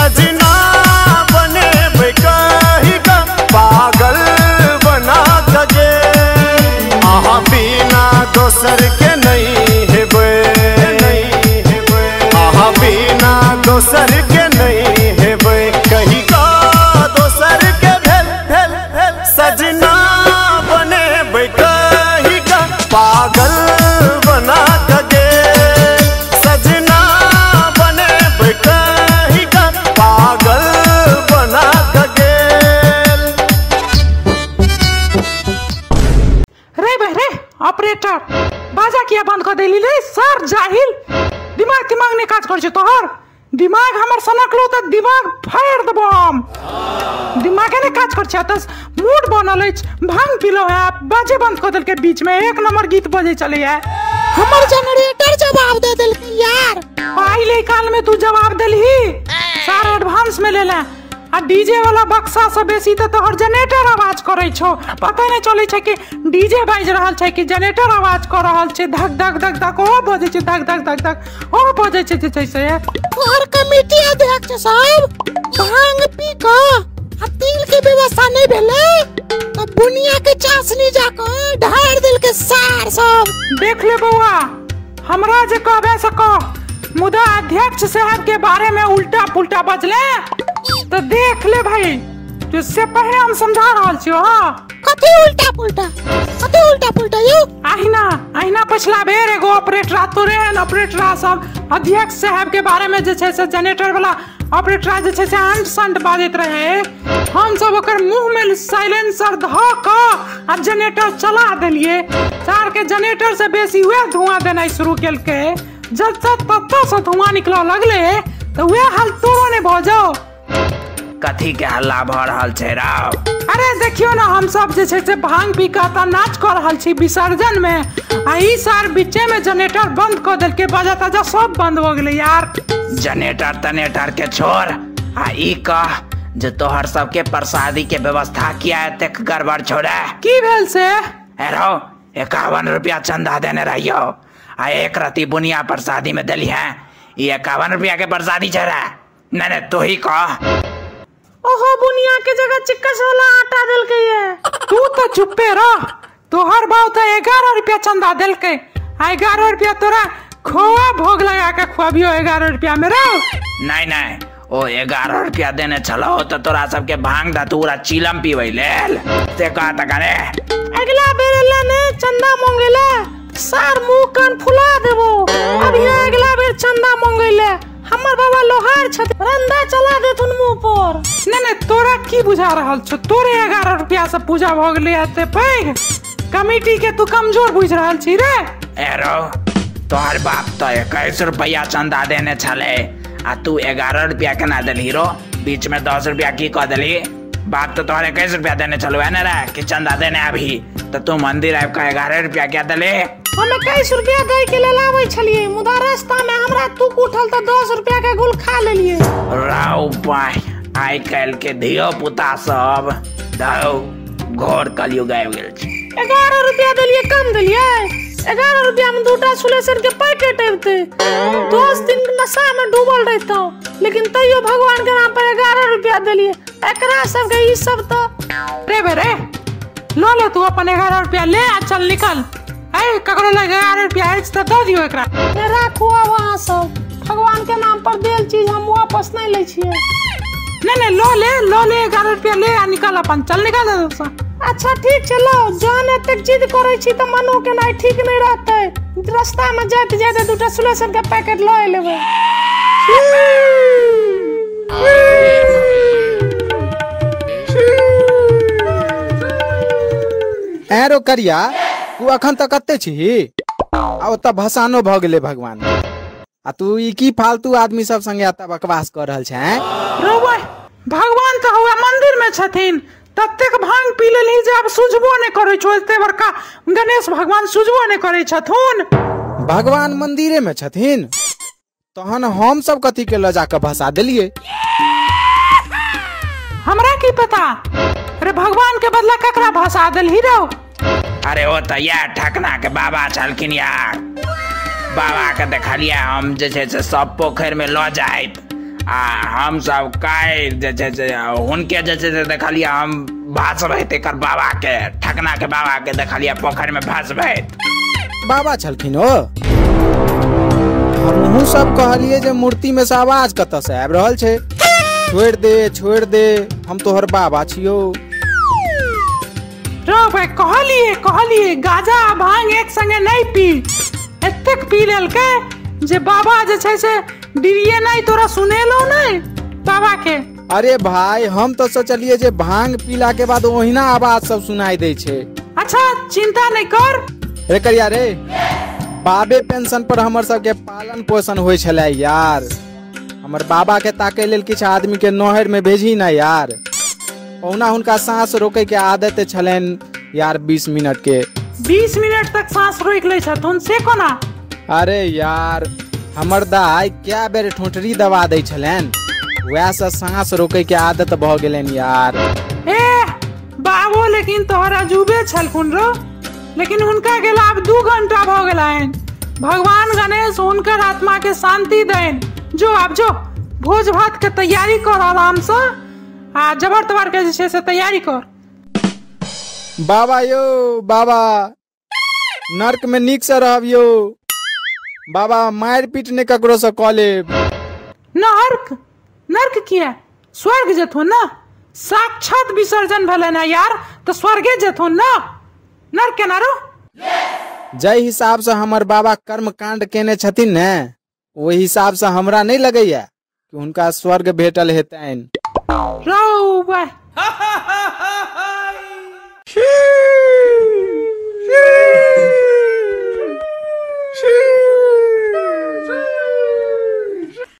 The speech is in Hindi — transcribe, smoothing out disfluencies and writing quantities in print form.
सजना बने कही का पागल बना दगे। आहा बिना दोसर के नहीं हेबे, आहा बिना दोसर के नहीं हेबे, कही का दोसर के भेल भेल भेल। सजना बने कही का पागल बना दगे। सजना बने कही का पागल बना दगे। रे ऑपरेटर बाजा किया बंद कर देली रे सर जाहिल। दिमाग ने काज कर तोहर दिमाग हमर सनकलो त दिमाग फाड़ देबो हम। दिमागे ने काज कर त मूड बनल है भांग पीलो है बाजे बंद कर देल के बीच में एक नंबर गीत बजे चले है। हमर जनरेटर जवाब दे देल यार। पहले काल में तू जवाब देलही सारे एडवांस में ले ले आ डीजे वाला बक्सा से बेसी त तोहर जनरेटर आवाज करे छो। पता नहीं चले छै कि डीजे बाज रहल छै कि जनरेटर आवाज कर रहल छै। धक धक धक धक ओ बजे छै धक धक धक धक ओ बजे छै जैसे और कमेटी अध्यक्ष साहब भांग पी का आ तिल के व्यवस्था नहीं भेले त बुनिया के चासनी जाकर ढार दिल के सार सब। देख ले बउआ हमरा जे कहबे से कह, मुदा अध्यक्ष साहब के बारे में उल्टा पुल्टा बजले तो देख ले भाई। जिससे पहले हम समझा रहल छियो। हां कथि उल्टा पुल्टा यौ आहिना पिछला बेर एगो ऑपरेटर तोरे हन ऑपरेटर सब अध्यक्ष साहब के बारे में जे छै से जनरेटर वाला ऑपरेटर जे छै से अंट संट बाजत रहे। हम सब ओकर मुंह में साइलेंसर ध क आ जनरेटर चला देलिए। चार के जनरेटर से बेसी हुए धुआं देना शुरू केलके। जब तत्ता से धुआं निकला लगले तो वे हाल तोरो ने भ जाओ। कथी के हल्ला भ रहल छै राव? अरे देखियो ना हम सब जे छै से भांग पी के त नाच कर रहल छी विसर्जन में। आ ई सार बीचे में जनरेटर बंद कर देल के बजा ताजा सब बंद हो गेले यार। जनरेटर तनेटर के छोड़ आ ई कह जे तोहर सबके प्रसादी के व्यवस्था किया एते गड़बड़ छोड़े की भेल से? एरो 51 रुपया चंदा देने रहियो आ एक रति बुनिया प्रसादी में देली है। ये 51 रुपया के प्रसादी छे नहीं तो ही कह। ओहो बुनिया के जगह चिक्कस वाला आटा देल के ये। तू तो चुप्पे रह। तोहर बाव तो 11 रुपया चंदा देल के। 11 रुपया तोरा खोआ भोग लगा के खुआबियो 11 रुपया में रहो। नहीं ओ 11 रुपया देने चलो तो तोरा सबके भांग धतूरा चिलम पीवे लेल से कहा तकने। अगला बेर लेने चंदा मांगेला सार मुंह कान फुला देबो। अभी अगला बेर चंदा मांगेले हमर बाबा लोहार छ रंदा चला देथुन मुंह पर। नहीं तोरा की बुझा रहल छ? तोरे 11 रुपया से पूजा भ गेले एते पैग कमिटी के तू कमजोर बुझ रहल छी रे। एरो तोहर बाप तो 21 रुपया चंदा देने छले आ तू 11 रुपया केना देली रो? बीच में 10 रुपया की कह देली? बाप तो तोहर 21 रुपया देने चलो है ना रे कि चंदा देने अभी तो तू मंदिर आब का 11 रुपया क्या देले? हम 21 रुपया दे के ले लावे छलिए मुदा रास्ता में हमरा तू उठल तो 10 रुपया के गुल खा लेलिए। राव पाई आई काल के धियो पुता सब दाओ घोर कलयुग आबि गेल छै। 11 रुपया देलिए कम देलिए। 11 रुपया में दूटा सुलेसर के पैकेट आबते 10 दिन नशा में डूबल रहतो लेकिन तैयो भगवान के नाम पर 11 रुपया देलिए। एकरा सब के ई सब तो रे बेरे लो ले तू अपन 11 रुपया ले आ चल निकल। ए ककरो लगे 11 रुपया है तो दे दियो एकरा। राखू वहां सब भगवान के नाम पर देल चीज हम वापस नहीं ले छिए। नहीं लो ले 11 रुपया ले आ निकल अपन चल निकल दे। अच्छा ठीक चलो जान एते जिद करे छी त मनो के नहीं ठीक नहीं रहते। रास्ता में जाते जाते दूटा सुलेसन के पैकेट ल लेबे। एरो करिया तू अखन तक कते छी आ ओत भसानो भ गेले भगवान आ तू ई की फालतू आदमी सब संगे आता बकवास कर रहल छै? रोबे भगवान तो हुआ मंदिर में छथिन ततेक भांग पी लेली जे अब सुझबो नहीं करे छो। एते बड़का गणेश भगवान सुझबो नहीं करे छथुन। भगवान मंदिरे में छथिन तहन हम सब कथी के ल जाके भसा देलिए? हमरा की पता? अरे भगवान के बदला ककरा भसा देलही रो? अरे वो तो यार ठकना के बाबा छलखिन यार। बाबा के देखलिए हम जे छै से सब पोखर में ल जाइत आ हम सब काय जे छै से हुनके जे छै से देखलिए हम भासबै तेकर बाबा के ठकना के बाबा के देखलिए पोखर में भासबै। बाबा छलखिन ओ। हमहू सब कहलिए जे मूर्ति में से आवाज कतऽ से आबि रहल छै। छोड़ दे हम तोहर बाबा छियो। रो भाई कहलिए गाजा भांग एक संगे नहीं पी। एतेक पी लेलकै जे बाबा जे छै से डिरिये नहीं तोरा सुनेलो नहीं बाबा के। अरे भाई हम तो सोचलिए जे भांग पीला के बाद ओहिना आवाज सब सुनाई दे छै। अच्छा चिंता नहीं कर। रे करिया रे, बाबे पेंशन पर हमर सबके पालन पोषण होय छलै यार। हमर बाबा के ताके लेल किछ आदमी के नहर में भेजी ना यार। ओना हुनका सांस रोके के आदत छलेन यार 20 मिनट के। 20 मिनट तक सांस रोक ले छथुन से कोना? अरे यार हमर दाई क्या बेर ठोठरी दबा दै छलेन, वैह से सांस रोके के आदत भ गेलेन यार। ए बाबू लेकिन तोहरा जुबे छलखुन रो। लेकिन उनका गेला अब 2 घंटा भ गेलाइन। भगवान गणेश उनकर आत्मा के शांति देन। जो अब जो भोज भात के तैयारी कर आराम से। आ जबर तबर के जे से तैयारी कर। बाबा यो बाबा, नर्क में नीक से रहब यो बाबा। मार पीट ने ककरो से क लेब। नर्क किया? स्वर्ग जेथुन ना। साक्षात विसर्जन भेले ना यार, तो स्वर्गे जेथुन ना। नर्क केना रो? जय हिसाब से हमर बाबा कर्म कांड केने छथिन ने, ओहि हिसाब से हमरा नहीं लगैया कि उनका स्वर्ग भेटल हेतैन। रो भाई